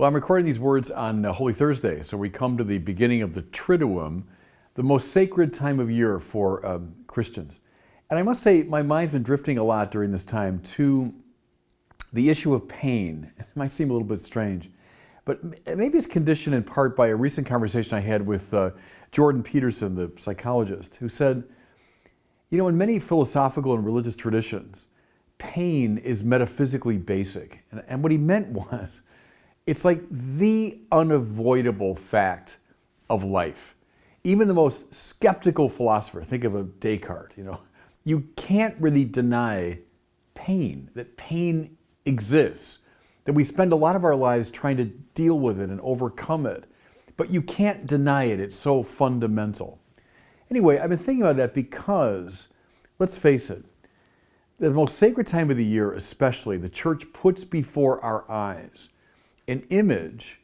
Well, I'm recording these words on Holy Thursday, so we come to the beginning of the Triduum, the most sacred time of year for Christians. And I must say, my mind's been drifting a lot during this time to the issue of pain. It might seem a little bit strange, but maybe it's conditioned in part by a recent conversation I had with Jordan Peterson, the psychologist, who said, you know, in many philosophical and religious traditions, pain is metaphysically basic. And what he meant was, it's like the unavoidable fact of life. Even the most skeptical philosopher, think of a Descartes, you can't really deny pain, that pain exists, that we spend a lot of our lives trying to deal with it and overcome it, but you can't deny it, it's so fundamental. Anyway, I've been thinking about that because, let's face it, the most sacred time of the year especially, the church puts before our eyes an image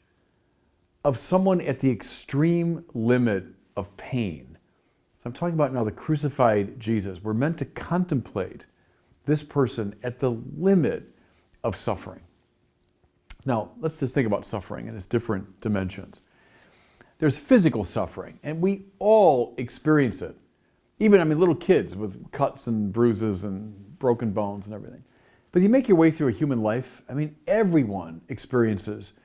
of someone at the extreme limit of pain. So I'm talking about now the crucified Jesus. We're meant to contemplate this person at the limit of suffering. Now, let's just think about suffering in its different dimensions. There's physical suffering, and we all experience it. Even, little kids with cuts and bruises and broken bones and everything. But as you make your way through a human life, everyone experiences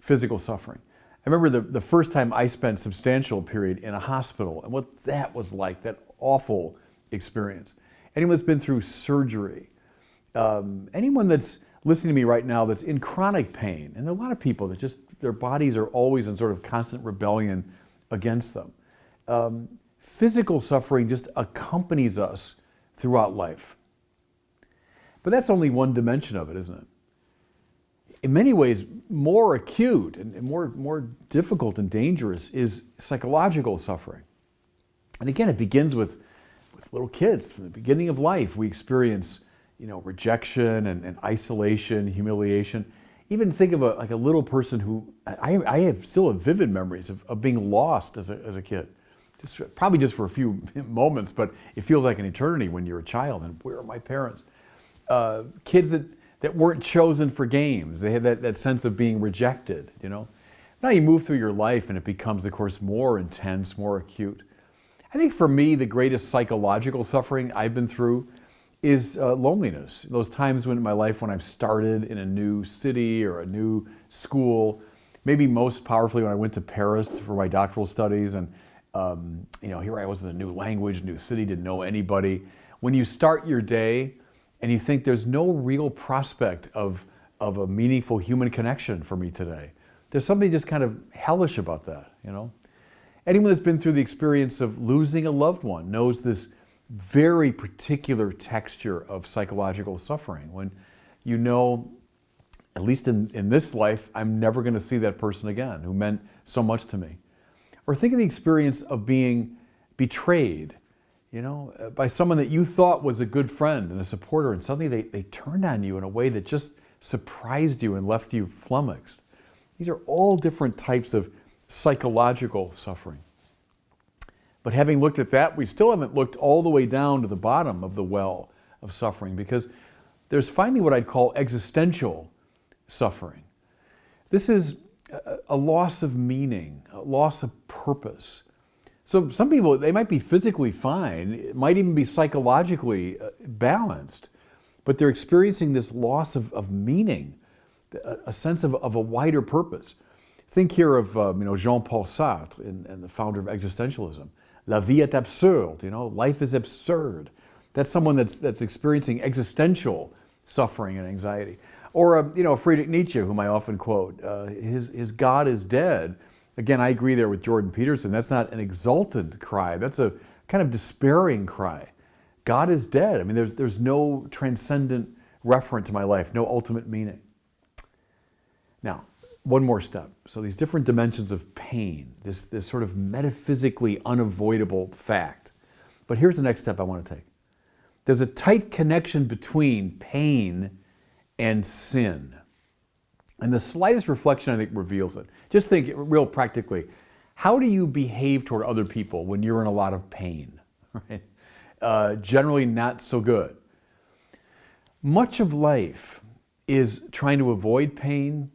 physical suffering. I remember the first time I spent a substantial period in a hospital and what that was like, that awful experience. Anyone that's been through surgery, anyone that's listening to me right now that's in chronic pain, and there are a lot of people that just, their bodies are always in sort of constant rebellion against them. Physical suffering just accompanies us throughout life. But that's only one dimension of it, isn't it? In many ways, more acute and more difficult and dangerous is psychological suffering. And again, it begins with little kids. From the beginning of life, we experience, rejection and isolation, humiliation. Even think of a little person who, I have still have vivid memories of being lost as a kid. Probably just for a few moments, but it feels like an eternity when you're a child and where are my parents? Kids that weren't chosen for games. They had that sense of being rejected, Now you move through your life and it becomes, of course, more intense, more acute. I think for me, the greatest psychological suffering I've been through is loneliness. Those times in my life when I've started in a new city or a new school, maybe most powerfully when I went to Paris for my doctoral studies and here I was in a new language, new city, didn't know anybody. When you start your day and you think there's no real prospect of a meaningful human connection for me today, there's something just kind of hellish about that, Anyone that's been through the experience of losing a loved one knows this very particular texture of psychological suffering when at least in this life, I'm never going to see that person again who meant so much to me. Or think of the experience of being betrayed, by someone that you thought was a good friend and a supporter, and suddenly they turned on you in a way that just surprised you and left you flummoxed. These are all different types of psychological suffering. But having looked at that, we still haven't looked all the way down to the bottom of the well of suffering, because there's finally what I'd call existential suffering. This is a loss of meaning, a loss of purpose. So some people, they might be physically fine, it might even be psychologically balanced, but they're experiencing this loss of meaning, a sense of a wider purpose. Think here of Jean-Paul Sartre and the founder of existentialism. La vie est absurde, life is absurd. That's someone that's experiencing existential suffering and anxiety. Or Friedrich Nietzsche, whom I often quote, his God is dead. Again, I agree there with Jordan Peterson. That's not an exultant cry. That's a kind of despairing cry. God is dead. There's no transcendent referent to my life, no ultimate meaning. Now, one more step. So these different dimensions of pain, this sort of metaphysically unavoidable fact. But here's the next step I want to take. There's a tight connection between pain and sin. And the slightest reflection, I think, reveals it. Just think real practically, how do you behave toward other people when you're in a lot of pain? Right? Generally not so good. Much of life is trying to avoid pain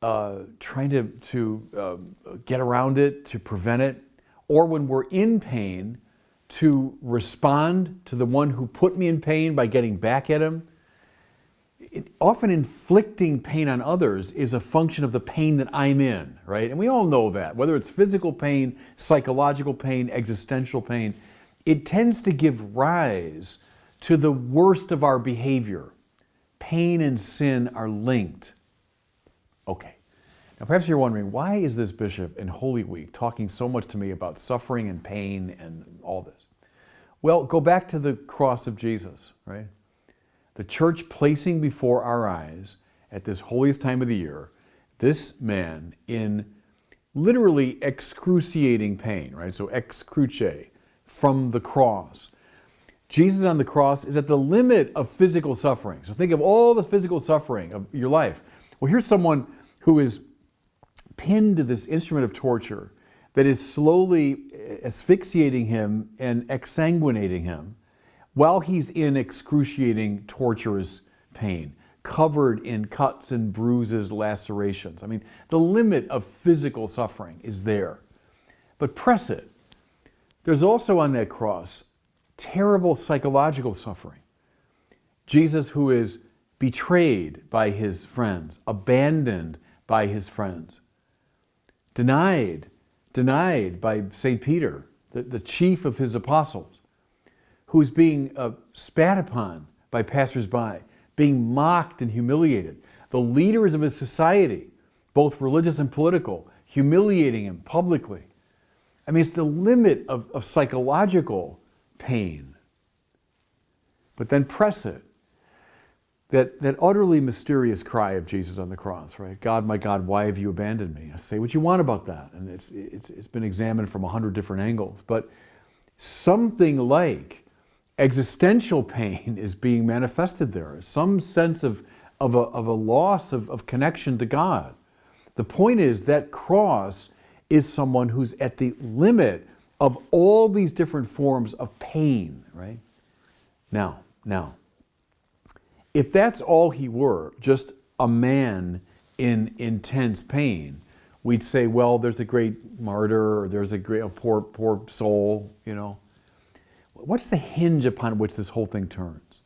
trying to get around it, to prevent it, or when we're in pain, to respond to the one who put me in pain by getting back at him. Often inflicting pain on others is a function of the pain that I'm in, right? And we all know that, whether it's physical pain, psychological pain, existential pain, it tends to give rise to the worst of our behavior. Pain and sin are linked. Okay. Now perhaps you're wondering, why is this bishop in Holy Week talking so much to me about suffering and pain and all this? Well, go back to the cross of Jesus, right? The church placing before our eyes at this holiest time of the year, this man in literally excruciating pain, right? So excruce, from the cross. Jesus on the cross is at the limit of physical suffering. So think of all the physical suffering of your life. Well, here's someone who is pinned to this instrument of torture that is slowly asphyxiating him and exsanguinating him while he's in excruciating, torturous pain, covered in cuts and bruises, lacerations. I mean, the limit of physical suffering is there. But press it. There's also on that cross terrible psychological suffering. Jesus, who is betrayed by his friends, abandoned by his friends, denied by St. Peter, the chief of his apostles, who's being spat upon by passersby, being mocked and humiliated. The leaders of his society, both religious and political, humiliating him publicly. I mean, it's the limit of psychological pain. But then press it. That utterly mysterious cry of Jesus on the cross, right? God, my God, why have you abandoned me? Say what you want about that. And it's been examined from 100 different angles. But something like existential pain is being manifested there. Some sense of a loss of connection to God. The point is that cross is someone who's at the limit of all these different forms of pain, right? Now, if that's all he were, just a man in intense pain, we'd say, well, there's a great martyr, or there's a great poor soul, you know. What's the hinge upon which this whole thing turns?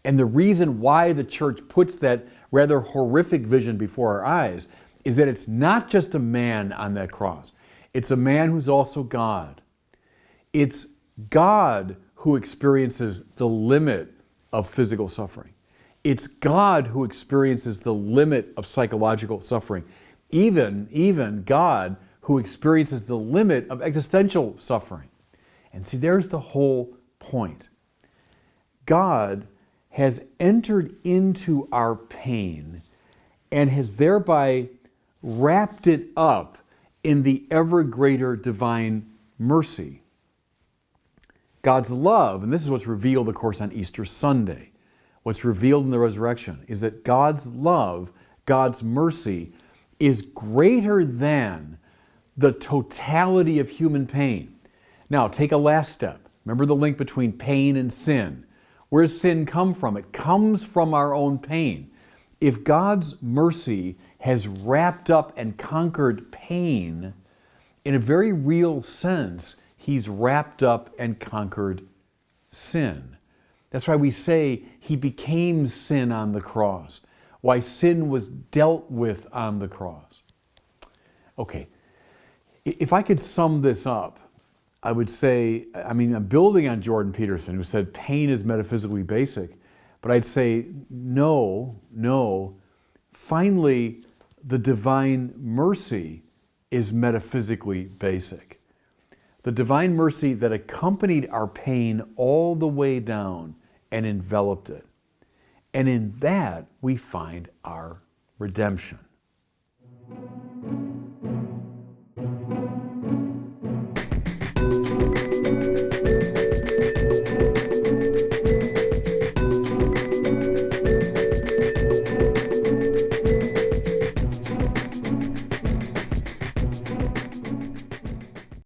And the reason why the church puts that rather horrific vision before our eyes is that it's not just a man on that cross. It's a man who's also God. It's God who experiences the limit of physical suffering. It's God who experiences the limit of psychological suffering. Even God who experiences the limit of existential suffering. And see, there's the whole point. God has entered into our pain and has thereby wrapped it up in the ever greater divine mercy. God's love, and this is what's revealed, of course, on Easter Sunday. What's revealed in the resurrection is that God's love, God's mercy, is greater than the totality of human pain. Now, take a last step. Remember the link between pain and sin. Where does sin come from? It comes from our own pain. If God's mercy has wrapped up and conquered pain, in a very real sense, He's wrapped up and conquered sin. That's why we say He became sin on the cross. Why sin was dealt with on the cross. Okay, if I could sum this up, I would say, I'm building on Jordan Peterson, who said pain is metaphysically basic, but I'd say no. Finally, the divine mercy is metaphysically basic. The divine mercy that accompanied our pain all the way down and enveloped it. And in that, we find our redemption.